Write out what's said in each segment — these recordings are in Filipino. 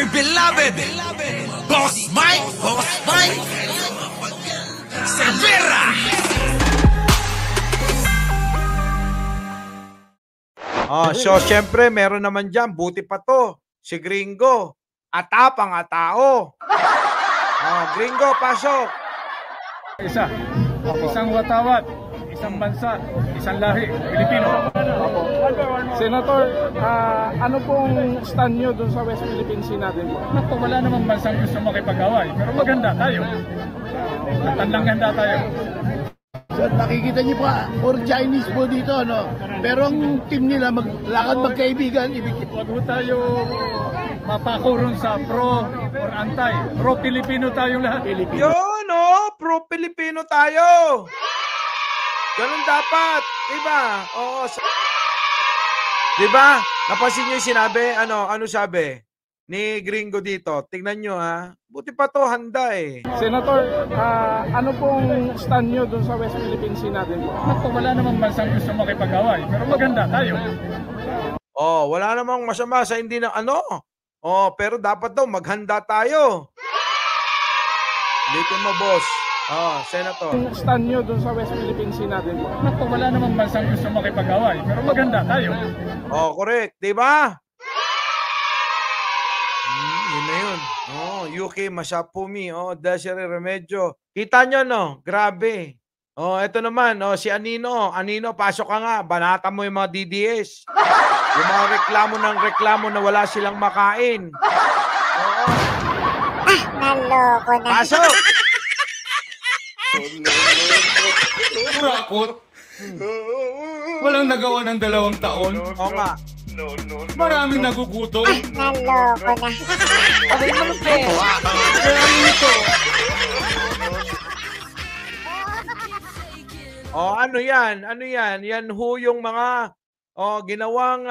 my beloved Boss Mike Cervera. So syempre meron naman dyan, buti pa to, si Gringo. Atapang atao. Gringo, pasok. Isang watawat, isang bansa, isang lahi, Pilipino. Senator, ano pong stand nyo dun sa West Philippine Sea natin po? Naku, wala namang bansang gusto makipag-away, pero maganda tayo. Matandang ganda tayo. So, nakikita niyo pa, or Chinese po dito, no? Pero ang team nila, maglakad magkaibigan. Huwag po tayo mapakuron sa pro or anti. Pro-Pilipino tayong lahat. Yun, pro-Pilipino tayo. Ganun dapat, diba? Oo. Diba? Napansin nyo yung sinabi? Ano sabi ni Gringo dito? Tingnan nyo, ha? Buti pa to, handa eh. Senator, ano pong stand nyo dun sa West Philippine Sea natin po? Naku, wala namang bansang gusto makipag-away, pero maganda tayo. Wala namang masama sa hindi na pero dapat daw maghanda tayo. Dito mo, boss. Senator. Ang stand nyo dun sa West Philippine Sea natin po? Naku, wala namang bansang gusto makipag-away, pero maganda tayo. Correct. Diba? Yun na yun. UK Masapumi. Desiree Remedyo. Kita nyo, no? Grabe. Ito naman, si Anino. Anino, pasok ka nga. Banata mo yung mga DDS. Yung mga reklamo na wala silang makain. Naloko na. Pasok! Kurakot. Walang nagawa ng 2 taon. Oo nga. Maraming nagugutom. Naloko na. Ano yan? Ano yan? Yan ho yung mga ginawang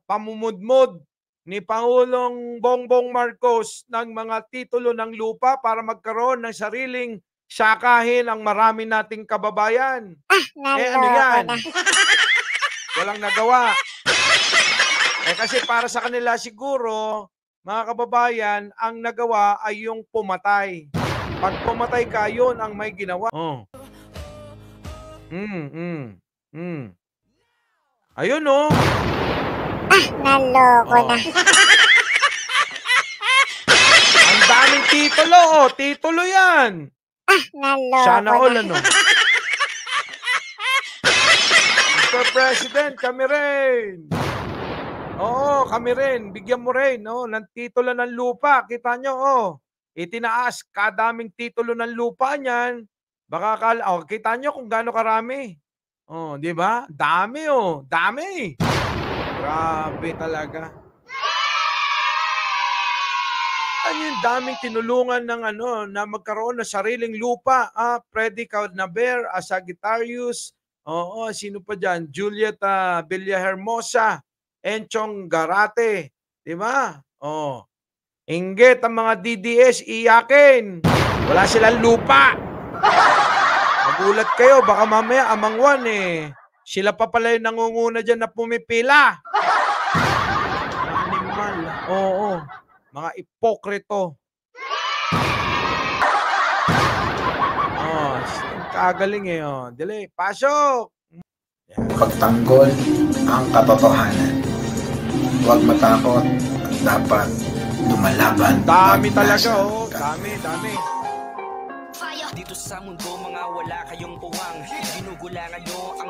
pamumudmod ni Pangulong Bongbong Marcos ng mga titulo ng lupa para magkaroon ng sariling sakahin ang marami nating kababayan. Ano yan? Walang nagawa. Kasi para sa kanila siguro, mga kababayan, ang nagawa ay yung pumatay. Pag pumatay ka, yun ang may ginawa. Ayun, Naloko na. Ang daming titulo, titulo yan. Naloko Sana all, na. Mr. President, kami rin. Kami rin. Bigyan mo rin, ng titulo ng lupa. Kita nyo, itinaas. Kadaming titulo ng lupa niyan. Baka kita nyo kung gaano karami. Di ba? Dami, dami. Grabe talaga. Yung daming tinulungan ng na magkaroon ng sariling lupa. Freddy Caudnaver, Sagittarius. Sino pa dyan? Julieta Villahermosa. Enchong Garate. Diba? Inggit ang mga DDS, iyakin. Wala silang lupa. Magulat kayo, baka mamaya amangwan sila pa pala yung nangunguna dyan na pumipila. Animal. Mga ipokrito. Kagaling Dili, pasok. Pagtanggol ang katotohanan. Huwag matakot at dapat lumalaban. Dami talaga, dami. Dito sa mundo, mga wala kayong puwang. Ginugulangan nyo ang...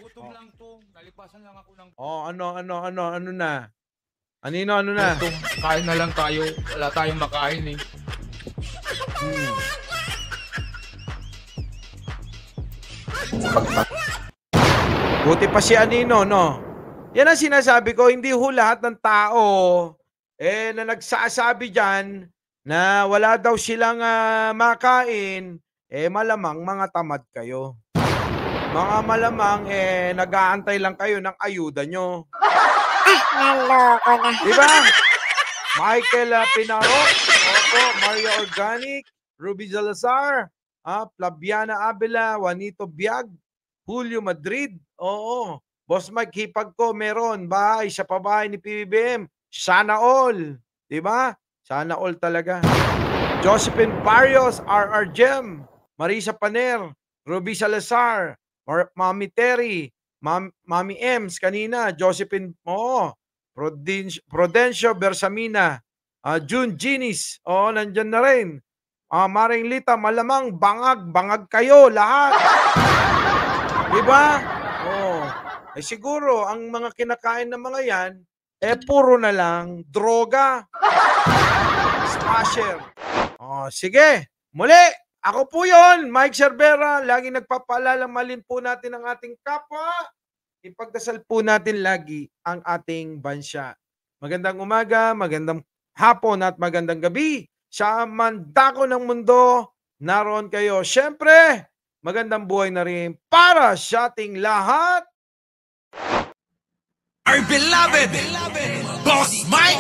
Gutom lang to. Nalipasan lang ako ng... Ano na? Ano na? Gutom. Kain na lang tayo. Wala tayong makain Buti pa si Anino, no? Yan ang sinasabi ko, hindi ho lahat ng tao na nagsasabi dyan na wala daw silang makain, malamang mga tamad kayo. Mga malamang nag-aantay lang kayo ng ayuda nyo. Naloko na. Diba? Michael Pinaro, Maria Organic, Ruby Salazar, Flaviana Abela, Juanito Biag, Julio Madrid, Boss Mike Hipag ko, meron bahay sa pabahay ni PBBM. Sana all. Diba? Sana all talaga. Josephine Barrios, R.R. Gem, Marisa Paner, Ruby Salazar, Mami Terry, Mami Ems kanina, Josephine, Prudencio Bersamina, June Ginis, nandyan na rin. Maring Lita, malamang bangag kayo lahat. Diba? Siguro, ang mga kinakain ng mga yan, puro na lang droga. Smasher. Sige, muli, ako po yon, Mike Cervera, laging nagpapaalala, malin po natin ang ating kapwa. Ipagdasal po natin lagi ang ating bansa. Magandang umaga, magandang hapon at magandang gabi. Sa mandako ng mundo, naroon kayo. Siyempre, magandang buhay na rin para sa ating lahat. Our beloved Boss Mike!